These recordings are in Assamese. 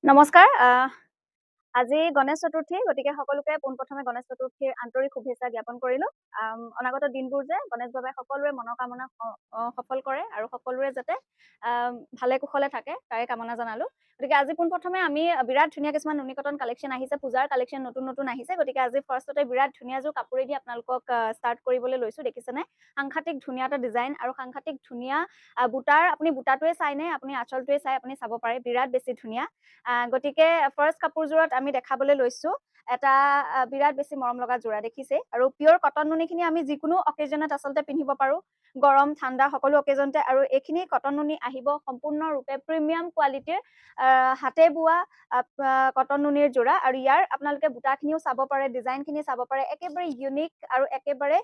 নমস্কাৰ আজি গণেশ চতুৰ্থী গতিকে সকলোকে পোনপ্ৰথমে গণেশ চতুৰ্থীৰ আন্তৰিক শুভেচ্ছা জ্ঞাপন কৰিলোঁ অনাগত দিনবোৰ যে গণেশ বাবাই সকলোৰে মনোকামনা সফল কৰে আৰু সকলোৰে যাতে ভালে কুশলে থাকে তাৰে কামনা জনালোঁ গতিকে আজি পোনপ্ৰথমে আমি বিৰাট ধুনীয়া কিছুমান নুনি কটন কালেকশ্যন আহিছে পূজাৰ কালেকশ্যন নতুন নতুন আহিছে গতিকে আজি ফাৰ্ষ্টতে বিৰাট ধুনীয়া যোৰ কাপোৰেদি আপোনালোকক ষ্টাৰ্ট কৰিবলৈ লৈছোঁ দেখিছেনে সাংঘাতিক ধুনীয়া এটা ডিজাইন আৰু সাংঘাতিক ধুনীয়া বুটাৰ আপুনি বুটাটোৱে চাইনে আপুনি আঁচলটোৱে চাই আপুনি চাব পাৰে বিৰাট বেছি ধুনীয়া গতিকে ফাৰ্ষ্ট কাপোৰযোৰত আমি দেখাবলৈ লৈছোঁ এটা বিৰাট বেছি মৰম লগা যোৰা দেখিছে আৰু পিয়ৰ কটন নুনিখিনি আমি যিকোনো অকেজনত আচলতে পিন্ধিব পাৰোঁ গৰম ঠাণ্ডা সকলো অকেজনতে আৰু এইখিনি কটন নুনি আহিব সম্পূৰ্ণৰূপে প্ৰিমিয়াম কোৱালিটিৰ হাতে বোৱা কটন নুনিৰ যোৰা আৰু ইয়াৰ আপোনালোকে বুটাখিনিও চাব পাৰে ডিজাইনখিনি চাব পাৰে একেবাৰে ইউনিক আৰু একেবাৰে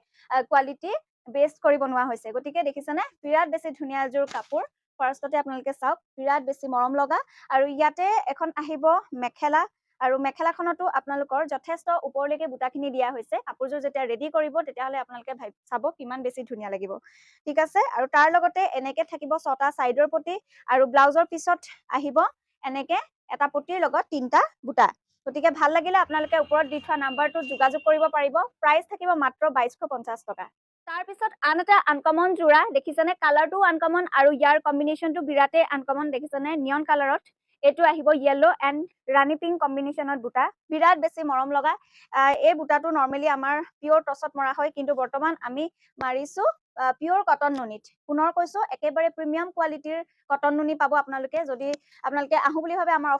কোৱালিটি বেষ্ট কৰি বনোৱা হৈছে গতিকে দেখিছেনে বিৰাট বেছি ধুনীয়া এযোৰ কাপোৰ ফাৰ্ষ্টতে আপোনালোকে চাওক বিৰাট বেছি মৰম লগা আৰু ইয়াতে এখন আহিব মেখেলা আৰু মেখেলাখনতো আপোনালোকৰ যথেষ্ট ওপৰলৈকে বুটাখিনি দিয়া হৈছে কাপোৰযোৰ যেতিয়া ৰেডি কৰিব তেতিয়াহ'লে আপোনালোকে চাব কিমান বেছি ধুনীয়া লাগিব ঠিক আছে আৰু তাৰ লগতে এনেকে থাকিব ছটা চাইডৰ পটি আৰু ব্লাউজৰ পিছত আহিব এনেকে এটা পটিৰ লগত তিনিটা বুটা গতিকে ভাল লাগিলে আপোনালোকে ওপৰত দি থোৱা নাম্বাৰটোত যোগাযোগ কৰিব পাৰিব প্ৰাইচ থাকিব মাত্ৰ 2250 টকা তাৰপিছত আন এটা আনকমন যোৰা দেখিছেনে কালাৰটো আনকমন আৰু ইয়াৰ কম্বিনেশ্যনটো বিৰাটেই আনকমন দেখিছেনে নিয়ন কালাৰত এইটো আহিব য়েলো এণ্ড ৰাণী পিংক কম্বিনেশ্যনত বুটা বিৰাট বেছি মৰম লগা এই বুটাটো নৰ্মেলি আমাৰ পিয়ৰ টচত মৰা হয় কিন্তু বৰ্তমান আমি মাৰিছোঁ পিয়ৰ কটন নুনিত পুনৰ কৈছোঁ একেবাৰে প্ৰিমিয়াম কোৱালিটিৰ কটন নুনি পাব আপোনালোকে যদি আপোনালোকে আহোঁ বুলি ভাবে আমাৰ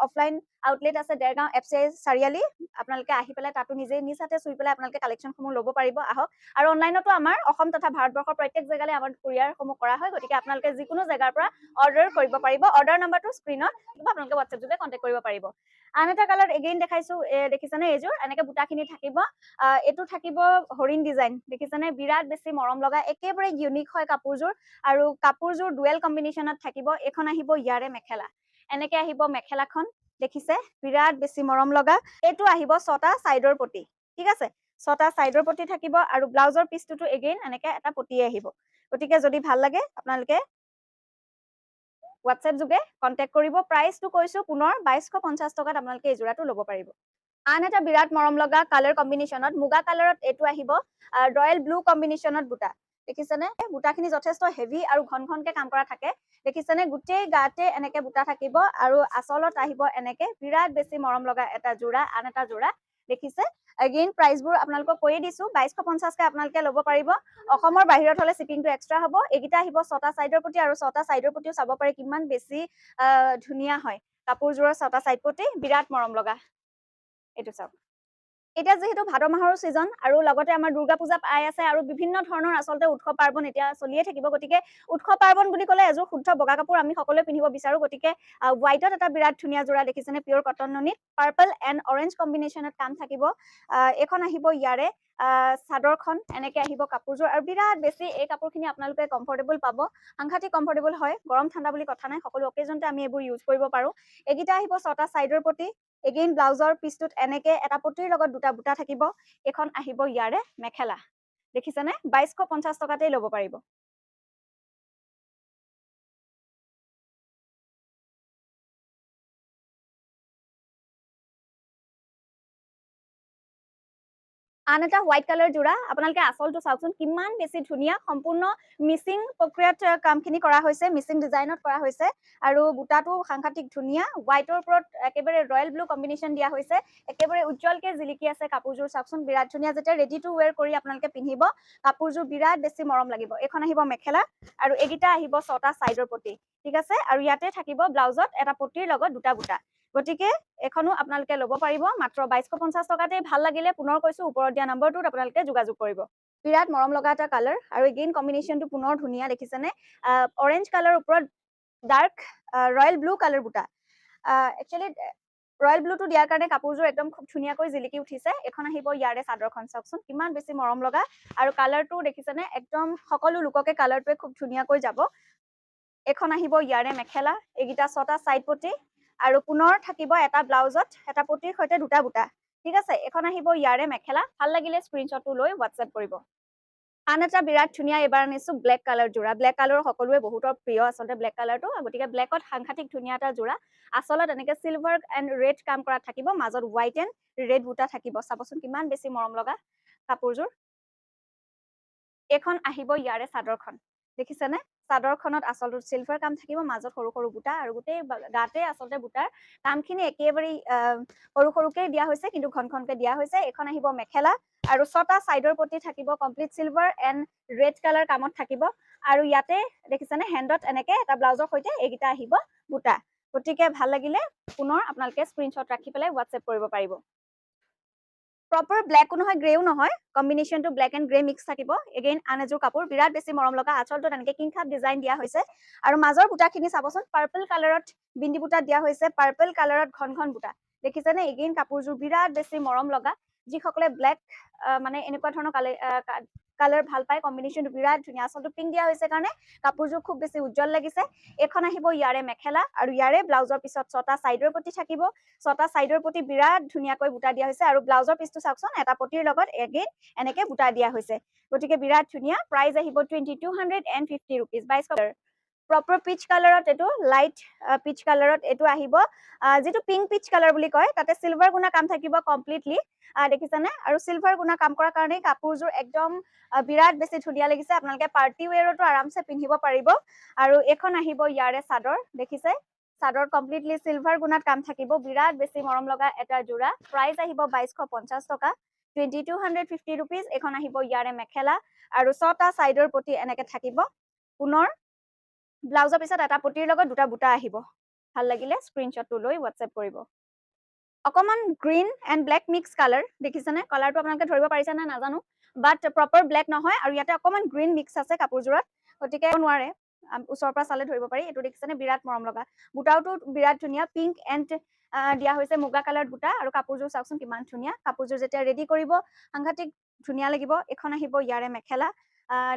অফলাইন আউটলেট আছে দেৰগাঁও FCI চাৰিআলি আপোনালোকে আহি পেলাই তাতো নিজ হাতে চুই পেলাই আপোনালোকে কালেকশ্যনসমূহ ল'ব পাৰিব আহক আৰু অনলাইনতো আমাৰ অসম তথা ভাৰতবৰ্ষৰ প্ৰত্যেক জেগালৈ আমাৰ কুৰিয়াৰসমূহ কৰা হয় গতিকে আপোনালোকে যিকোনো জেগাৰ পৰা অৰ্ডাৰ কৰিব পাৰিব অৰ্ডাৰ নাম্বাৰটো স্ক্ৰীনত আপোনালোকে হোৱাটছএপ যোগে কণ্টেক্ট কৰিব পাৰিব আন এটা কালাৰ এগেইন দেখাইছোঁ দেখিছেনে এইযোৰ এনেকে বুটাখিনি থাকিব এইটো থাকিব হৰিণ ডিজাইন দেখিছেনে বিৰাট বেছি মৰম লগা একেবাৰে ইউনিক হয় কাপোৰযোৰ আৰু কাপোৰযোৰ ডুৱেল কম্বিনেশ্যনত থাকিব এইখন আহিব ইয়াৰে মেখেলা এনেকে আহিব মেখেলাখন দেখিছে বিৰাট বেছি মৰম লগা এইটো আহিব ছটা চাইডৰ পটি ঠিক আছে ছটা চাইডৰ পটি থাকিব আৰু ব্লাউজৰ পিচটোতো এগেইন এনেকে এটা পটিয়ে আহিব গতিকে যদি ভাল লাগে আপোনালোকে হোৱাটছএপ যোগে কণ্টেক্ট কৰিব প্ৰাইচটো কৈছোঁ পুনৰ 2250 টকাত আপোনালোকে এই যোৰাটো ল'ব পাৰিব আন এটা বিৰাট মৰম লগা কালাৰ কম্বিনেশ্যনত মুগা কালাৰত এইটো আহিব ৰয়েল ব্লু কম্বিনেশ্যনত বুটা দেখিছেনে বুটাখিনি যথেষ্ট হেভি আৰু ঘন ঘনকে কাম কৰা থাকে দেখিছেনে গোটেই গাতে এনেকে বুটা থাকিব আৰু আচলত আহিব এনেকে বিৰাট বেছি মৰম লগা এটা যোৰা আন এটা যোৰা দেখিছে এগেইন প্ৰাইচবোৰ আপোনালোকক কৈয়ে দিছোঁ 2250কে আপোনালোকে ল'ব পাৰিব অসমৰ বাহিৰত হ'লে শ্বিপিংটো এক্সট্ৰা হ'ব এইকেইটা আহিব ছটা চাইডৰ প্ৰতি আৰু ছটা চাইডৰ প্ৰতিও চাব পাৰে কিমান বেছি ধুনীয়া হয় কাপোৰযোৰৰ ছটা চাইড প্ৰতি বিৰাট মৰম লগা এইটো চাওক এতিয়া যেহেতু ভাদ মাহৰ ছিজন আৰু লগতে আমাৰ দুৰ্গা পূজা পাই আছে আৰু বিভিন্ন ধৰণৰ আচলতে উৎসৱ পাৰ্বণ এতিয়া চলিয়ে থাকিব গতিকে উৎসৱ পাৰ্বণ বুলি ক'লে এযোৰ শুদ্ধ বগা কাপোৰ আমি সকলোৱে পিন্ধিব বিচাৰোঁ গতিকে হোৱাইটত এটা বিৰাট ধুনীয়া যোৰা দেখিছেনে পিয়ৰ কটন নুনিত পাৰ্পল এণ্ড অৰেঞ্জ কম্বিনেশ্যনত কাম থাকিব এইখন আহিব ইয়াৰে চাদৰখন এনেকে আহিব কাপোৰযোৰ আৰু বিৰাট বেছি এই কাপোৰখিনি আপোনালোকে কমফৰ্টেবল পাব সাংঘাতিক কমফৰ্টেবল হয় গৰম ঠাণ্ডা বুলি কথা নাই সকলো অকেজনতে আমি এইবোৰ ইউজ কৰিব পাৰোঁ এইকেইটা আহিব ছটা চাইডৰ প্ৰতি এগেইন ব্লাউজৰ পিচটোত এনেকে এটা পটিৰ লগত দুটা বুটা থাকিব এইখন আহিব ইয়াৰে মেখেলা দেখিছেনে 2250 টকাতেই ল'ব পাৰিব আন এটা হোৱাইট কালাৰ যোৰা আপোনালোকে আচলটো চাওকচোন কিমান বেছি ধুনীয়া সম্পূৰ্ণ মিচিং প্ৰক্ৰিয়াত কামখিনি কৰা হৈছে মিচিং ডিজাইনত কৰা হৈছে আৰু বুটাটো সাংঘাতিক ধুনীয়া হোৱাইটৰ ওপৰত একেবাৰে ৰয়েল ব্লু কম্বিনেশ্যন দিয়া হৈছে একেবাৰে উজ্জ্বলকে জিলিকি আছে কাপোৰযোৰ চাওকচোন বিৰাট ধুনীয়া যেতিয়া ৰেডি টু ৱেৰ কৰি আপোনালোকে পিন্ধিব কাপোৰযোৰ বিৰাট বেছি মৰম লাগিব এইখন আহিব মেখেলা আৰু এইকেইটা আহিব ছটা চাইডৰ প্ৰতি ঠিক আছে আৰু ইয়াতে থাকিব ব্লাউজত এটা পটিৰ লগত দুটা বুটা গতিকে এখনো আপোনালোকে ল'ব পাৰিব মাত্ৰ 2250 টকাতে ভাল লাগিলে পুনৰ কৈছোঁ ওপৰত দিয়া নম্বৰটোত আপোনালোকে যোগাযোগ কৰিব বিৰাট মৰম লগা এটা কালাৰ আৰু এগেইন কম্বিনেশ্যনটো পুনৰ ধুনীয়া দেখিছেনে অৰেঞ্জ কালাৰ ওপৰত ডাৰ্ক ৰয়েল ব্লু কালাৰ বুটা একচুৱেলি ৰয়েল ব্লুটো দিয়াৰ কাৰণে কাপোৰযোৰ একদম খুব ধুনীয়াকৈ জিলিকি উঠিছে এখন আহিব ইয়াৰে চাদৰখন চাওকচোন কিমান বেছি মৰম লগা আৰু কালাৰটো দেখিছেনে একদম সকলো লোককে কালাৰটোৱে খুব ধুনীয়াকৈ যাব এখন আহিব ইয়াৰে মেখেলা এইকেইটা ছটা চাইড পটি আৰু পুনৰ থাকিব এটা ব্লাউজত এটা পটিৰ সৈতে দুটা বুটা ঠিক আছে এখন আহিব ইয়াৰে মেখেলা ভাল লাগিলে স্ক্ৰীনশ্বটটো লৈ হোৱাটছএপ কৰিব আন এটা বিৰাট ধুনীয়া এবাৰ আনিছো ব্লেক কালাৰ যোৰা। ব্লেক কালাৰ সকলোৱে বহুতৰ প্ৰিয় আচলতে ব্লেক কালাৰটো, গতিকে ব্লেকত সাংঘাতিক ধুনীয়া এটা যোৰা। আচলত এনেকে চিলভাৰ এণ্ড ৰেড কাম কৰা থাকিব, মাজত হোৱাইট এণ্ড ৰেড বুটা থাকিব। চাবচোন কিমান বেছি মৰম লগা কাপোৰযোৰ। এইখন আহিব ইয়াৰে চাদৰখন, দেখিছেনে? চাদৰখনত আচলটোত চিলভাৰ কাম থাকিব, মাজত সৰু সৰু বুটা, আৰু গোটেই গাতে আচলতে বুটাৰ কামখিনি একেবাৰে সৰু সৰুকে দিয়া হৈছে, কিন্তু ঘন ঘনকে দিয়া হৈছে। এইখন আহিব মেখেলা, আৰু 6টা চাইডৰ প্ৰতি থাকিব complete silver and red colour কামত থাকিব। আৰু ইয়াতে দেখিছেনে হেণ্ডত এনেকে এটা ব্লাউজৰ সৈতে এইকেইটা আহিব বুটা। গতিকে ভাল লাগিলে পুনৰ আপোনালোকে স্ক্ৰীনশ্বট ৰাখি পেলাই হোৱাটছএপ কৰিব পাৰিব। প্ৰপাৰ ব্লেকো নহয়, গ্ৰেও নহয়, কম্বিনেশ্যনটো ব্লেক এণ্ড গ্ৰে মিক্স থাকিব। এগেইন আন এযোৰ কাপোৰ, বিৰাট বেছি মৰম লগা। আঁচলটোত এনেকে কিংখাপ ডিজাইন দিয়া হৈছে, আৰু মাজৰ বুটাখিনি চাবচোন, পাৰ্পল কালাৰত বিন্দি বুটা দিয়া হৈছে, পাৰ্পল কালাৰত ঘন ঘন বুটা। দেখিছেনে? এগেইন কাপোৰযোৰ বিৰাট বেছি মৰম লগা। যিসকলে ব্লেক মানে এনেকুৱা ধৰণৰ কালাৰ ভাল পায়, কম্বিনেশ্যনটো বিৰাট ধুনীয়া। আচলটো পিংক দিয়া হৈছে কাৰণে কাপোৰযোৰ খুব বেছি উজ্জ্বল লাগিছে। এইখন আহিব ইয়াৰে মেখেলা, আৰু ইয়াৰে ব্লাউজৰ পিছত 6টা চাইডৰ প্ৰতি থাকিব। 6টা চাইডৰ প্ৰতি বিৰাট ধুনীয়াকৈ বুটা দিয়া হৈছে, আৰু ব্লাউজৰ পিচটো চাওকচোন, এটা পটিৰ লগত এগেইন এনেকে বুটা দিয়া হৈছে। গতিকে বিৰাট ধুনীয়া। প্ৰাইচ আহিব 2250 ৰুপিজ, 2200। প্ৰপাৰ পিচ কালাৰত এইটো, লাইট পিচ কালাৰত এইটো আহিব। যিটো পিংক পিচ কালাৰ বুলি কয়, তাতে চিলভাৰ গুণা কাম থাকিব কমপ্লিটলি। দেখিছেনে? আৰু চিলভাৰ গুণা কাম কৰাৰ কাৰণে কাপোৰযোৰ একদম বিৰাট বেছি ধুনীয়া লাগিছে। আপোনালোকে পাৰ্টি ৱেৰতো আৰামছে পিন্ধিব পাৰিব। আৰু এইখন আহিব ইয়াৰে চাদৰ, দেখিছে? চাদৰ কমপ্লিটলি চিলভাৰ গুণাত কাম থাকিব, বিৰাট বেছি মৰম লগা এটা যোৰা। প্ৰাইচ আহিব 2250 টকা, 2250 ৰুপিজ। এইখন আহিব ইয়াৰে মেখেলা, আৰু 6টা চাইডৰ প্ৰতি এনেকে থাকিব। পুনৰ ব্লাউজৰ পিছত এটা পটিৰ লগত দুটা বুটা আহিব। ভাল লাগিলে স্ক্ৰীনশ্বটটো লৈ হোৱাটছএপ কৰিব। অকণমান green and black mix colour, দেখিছেনে? কালাৰটো আপোনালোকে ধৰিব পাৰিছে নে নাজানো, বাট প্ৰপাৰ ব্লেক নহয়, আৰু ইয়াতে অকণমান গ্ৰীণ মিক্স আছে কাপোৰযোৰত, গতিকে নোৱাৰে, ওচৰৰ পৰা চালে ধৰিব পাৰি। এইটো দেখিছেনে? বিৰাট মৰম লগা। বুটাওটো বিৰাট ধুনীয়া, পিংক এণ্ড দিয়া হৈছে মুগা কালাৰ বুটা, আৰু কাপোৰযোৰ চাওকচোন কিমান ধুনীয়া। কাপোৰযোৰ যেতিয়া ৰেডি কৰিব সাংঘাতিক ধুনীয়া লাগিব। এখন আহিব ইয়াৰে মেখেলা,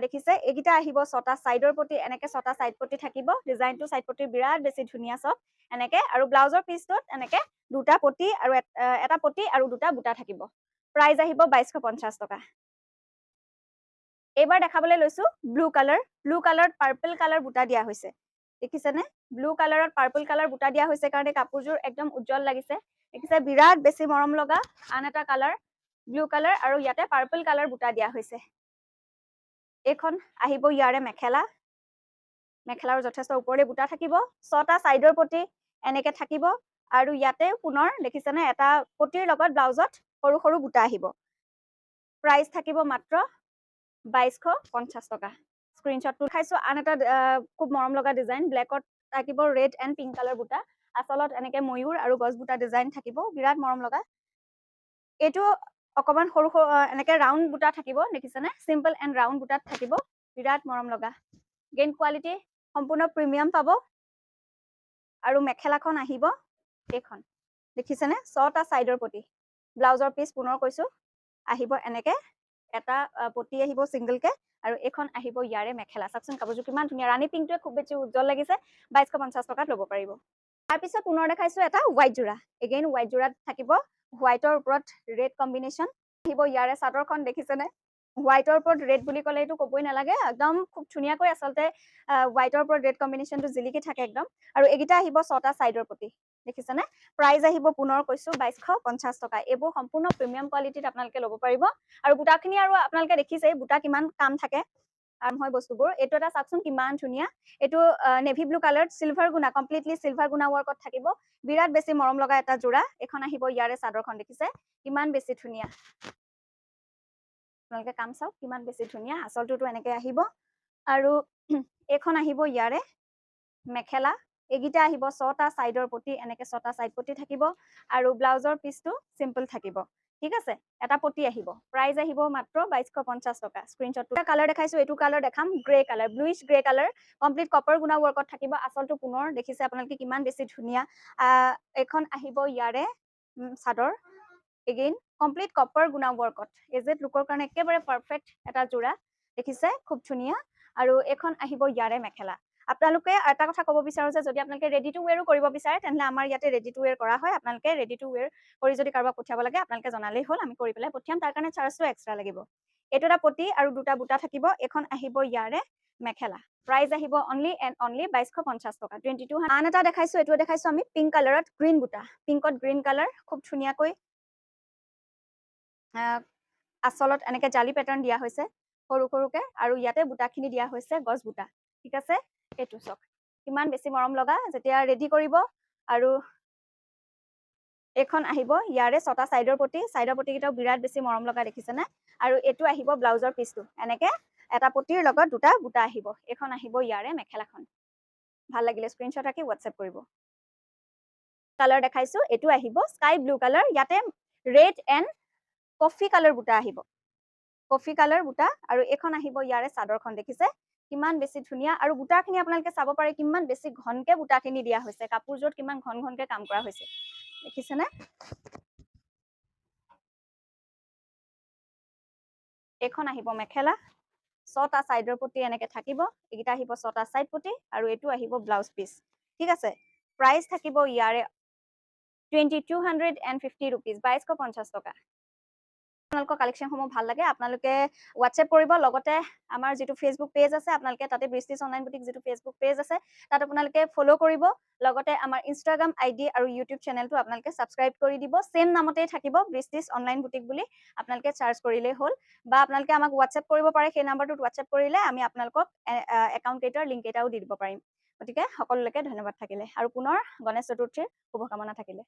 দেখিছে? এইকেইটা আহিব 6টা চাইডৰ প্ৰতি, এনেকে 6টা চাইড প্ৰতি থাকিব। ডিজাইনটো চাইড প্ৰতি বিৰাট বেছি ধুনীয়া চব এনেকে, আৰু ব্লাউজৰ পিচটোত এনেকে দুটা পটি আৰু এটা পটি আৰু দুটা বুটা থাকিব। প্ৰাইচ আহিব 2250 টকা। এইবাৰ দেখাবলৈ লৈছো ব্লু কালাৰ। ব্লু কালাৰত পাৰ্পল কালাৰ বুটা দিয়া হৈছে, দেখিছেনে? ব্লু কালাৰত পাৰ্পল কালাৰ বুটা দিয়া হৈছে কাৰণে কাপোৰযোৰ একদম উজ্জ্বল লাগিছে। দেখিছে? বিৰাট বেছি মৰম লগা আন এটা কালাৰ, ব্লু কালাৰ, আৰু ইয়াতে পাৰ্পল কালাৰ বুটা দিয়া হৈছে। এইখন আহিব ইয়াৰে মেখেলা। মেখেলাৰ যথেষ্ট ওপৰলৈ বুটা থাকিব, 6টা চাইডৰ প্ৰতি এনেকে থাকিব, আৰু ইয়াতে পুনৰ দেখিছেনে এটা পটিৰ লগত ব্লাউজত সৰু সৰু বুটা আহিব। প্ৰাইচ থাকিব মাত্ৰ 2250 টকা। স্ক্ৰীনশ্বটটো খাইছো। আন এটা খুব মৰম লগা ডিজাইন, ব্লেকত থাকিব ৰেড এণ্ড পিংক কালাৰ বুটা, আচলত এনেকে ময়ূৰ আৰু গছ বুটা ডিজাইন থাকিব, বিৰাট মৰম লগা। এইটো অকণমান সৰু সৰু এনেকে ৰাউণ্ড বুটা থাকিব, দেখিছেনে? চিম্পল এণ্ড ৰাউণ্ড বুটাত থাকিব, বিৰাট মৰম লগা। গেইন কোৱালিটি সম্পূৰ্ণ প্ৰিমিয়াম পাব। আৰু মেখেলাখন আহিব এইখন, দেখিছেনে? 6টা চাইডৰ প্ৰতি। ব্লাউজৰ পিচ পুনৰ কৈছো আহিব এনেকে, এটা পটি আহিব ছিংগলকে, আৰু এইখন আহিব ইয়াৰে মেখেলা। চাওকচোন কাপোৰযোৰ কিমান ধুনীয়া। ৰাণী পিংকটোৱে খুব বেছি উজ্জ্বল লাগিছে। 2250 টকাত ল'ব পাৰিব। তাৰপিছত পুনৰ দেখাইছো এটা হোৱাইট যোৰা। এগেইন হোৱাইট যোৰাত থাকিব হোৱাইটৰ ওপৰত ৰেড কম্বিনেশ্যন। আহিব ইয়াৰে চাদৰখন, দেখিছেনে? হোৱাইটৰ ওপৰত ৰেড বুলি ক'লে এইটো ক'বই নালাগে, একদম খুব ধুনীয়াকৈ আচলতে হোৱাইটৰ ওপৰত ৰেড কম্বিনেশ্যনটো জিলিকি থাকে একদম। আৰু এইকেইটা আহিব 6টা চাইডৰ প্ৰতি, দেখিছেনে? প্ৰাইচ আহিব পুনৰ কৈছো 2250 টকা। এইবোৰ সম্পূৰ্ণ প্ৰিমিয়াম কোৱালিটিত আপোনালোকে ল'ব পাৰিব। আৰু বুটাখিনি আৰু আপোনালোকে দেখিছে বুটা কিমান কাম থাকে হয় বস্তুবোৰ। এইটো এটা চাওকচোন কিমান ধুনীয়া। এইটো নেভি ব্লু কালাৰ, চিলভাৰ গুণা, কমপ্লিটলি চিলভাৰ গুণা ৱৰ্কত থাকিব। বিৰাট বেছি মৰম লগা এটা যোৰা। এখন আহিব ইয়াৰে চাদৰখন, দেখিছে কিমান বেছি ধুনীয়া। আপোনালোকে কাম চাওক কিমান বেছি ধুনীয়া। আচলটোতো এনেকে আহিব, আৰু এইখন আহিব ইয়াৰে মেখেলা। এইকেইটা আহিব 6টা চাইডৰ প্ৰতি, এনেকে 6টা চাইড প্ৰতি থাকিব, আৰু ব্লাউজৰ পিচটো চিম্পল থাকিব, ঠিক আছে? এটা পটি আহিব। প্ৰাইচ আহিব মাত্ৰ 2250 টকা। স্ক্ৰীনশ্বটটো কালাৰ দেখাইছো, এইটো কালাৰ দেখাম grey colour, bluish grey colour, complete copper গুণা ৱৰ্কত থাকিব। আচলটো পুনৰ দেখিছে আপোনালোকে কিমান বেছি ধুনীয়া। এইখন আহিব ইয়াৰে চাদৰ, এগেইন কমপ্লিট কপাৰ গুণা ৱৰ্কত। এজেড লুকৰ কাৰণে একেবাৰে পাৰফেক্ট এটা যোৰা, দেখিছে খুব ধুনীয়া। আৰু এইখন আহিব ইয়াৰে মেখেলা। আপোনালোকে এটা কথা ক'ব বিচাৰো যে যদি আপোনালোকে ৰেডি টু ৱেৰো কৰিব বিচাৰে, তেনেহ'লে আমাৰ ইয়াতে ৰেডি টু ৱেৰ কৰা হয়। আপোনালোকে ৰেডি টু ৱেৰ কৰি যদি কাৰোবাক পঠিয়াব লাগে আপোনালোকে জনালেই হ'ল, আমি কৰি পেলাই পঠিয়াম। তাৰ কাৰণে চাৰ্জটো এক্সট্ৰা লাগিব। এইটো এটা পটি আৰু দুটা বুটা থাকিব। এখন আহিব ইয়াৰে মেখেলা। প্ৰাইচ আহিব অনলি এণ্ড অনলি 2250 টকা, 2200। আন এটা দেখাইছো, এইটো দেখাইছো আমি পিংক কালাৰত গ্ৰীণ বুটা, পিংকত গ্ৰীণ কালাৰ, খুব ধুনীয়াকৈ আচলত এনেকে জালি পেটাৰ্ণ দিয়া হৈছে সৰু সৰুকে, আৰু ইয়াতে বুটাখিনি দিয়া হৈছে গছ বুটা। ঠিক আছে, এইটো চাওক কিমান বেছি মৰম লগা। যেতিয়া ৰেডি কৰিব আৰু এইখন আহিব ইয়াৰে 6টা চাইডৰ পটি, চাইডৰ পটিকেইটাও বিৰাট বেছি মৰম লগা, দেখিছেনে? আৰু এইটো আহিব ব্লাউজৰ পিচটো, এনেকে এটা পটিৰ লগত দুটা বুটা আহিব। এইখন আহিব ইয়াৰে মেখেলাখন। ভাল লাগিলে স্ক্ৰীনশ্বট আঁকি হোৱাটছএপ কৰিব। কালাৰ দেখাইছো, এইটো আহিব স্কাই ব্লু কালাৰ, ইয়াতে ৰেড এণ্ড কফি কালাৰ বুটা আহিব, কফি কালাৰ বুটা। আৰু এইখন আহিব ইয়াৰে চাদৰখন, দেখিছে কিমান বেছি ধুনীয়া। আৰু বুটাখিনি আপোনালোকে চাব পাৰে কিমান বেছি ঘনকে বুটাখিনি দিয়া হৈছে, কাপোৰযোৰত কিমান ঘন ঘনকে কাম কৰা হৈছে, দেখিছেনে? এইখন আহিব মেখেলা, 6টা চাইডৰ পটি এনেকে থাকিব, এইকেইটা আহিব 6টা চাইড পটি, আৰু এইটো আহিব ব্লাউজ পিচ। ঠিক আছে, প্ৰাইচ থাকিব ইয়াৰে 2250 ৰুপিজ, 2250 টকা। আপোনালোকৰ কালেকশ্যনসমূহ ভাল লাগে আপোনালোকে হোৱাটছএপ কৰিব। লগতে আমাৰ যিটো ফেচবুক পেজ আছে, আপোনালোকে তাতে বৃষ্টিছ অনলাইন বুটিক যিটো ফেচবুক পেজ আছে তাত আপোনালোকে ফ'ল' কৰিব। লগতে আমাৰ ইনষ্টাগ্ৰাম আইডি আৰু ইউটিউব চেনেলটো আপোনালোকে ছাবস্ক্ৰাইব কৰি দিব। ছেম নামতেই থাকিব, বৃষ্টিছ অনলাইন বুটিক বুলি আপোনালোকে চাৰ্চ কৰিলেই হ'ল, বা আপোনালোকে আমাক হোৱাটছএপ কৰিব পাৰে। সেই নাম্বাৰটোত হোৱাটছএপ কৰিলে আমি আপোনালোকক একাউণ্ট কেইটাৰ লিংক কেইটাও দি দিব পাৰিম। গতিকে সকলোলৈকে ধন্যবাদ থাকিলে, আৰু পুনৰ গণেশ চতুৰ্থীৰ শুভকামনা থাকিলে।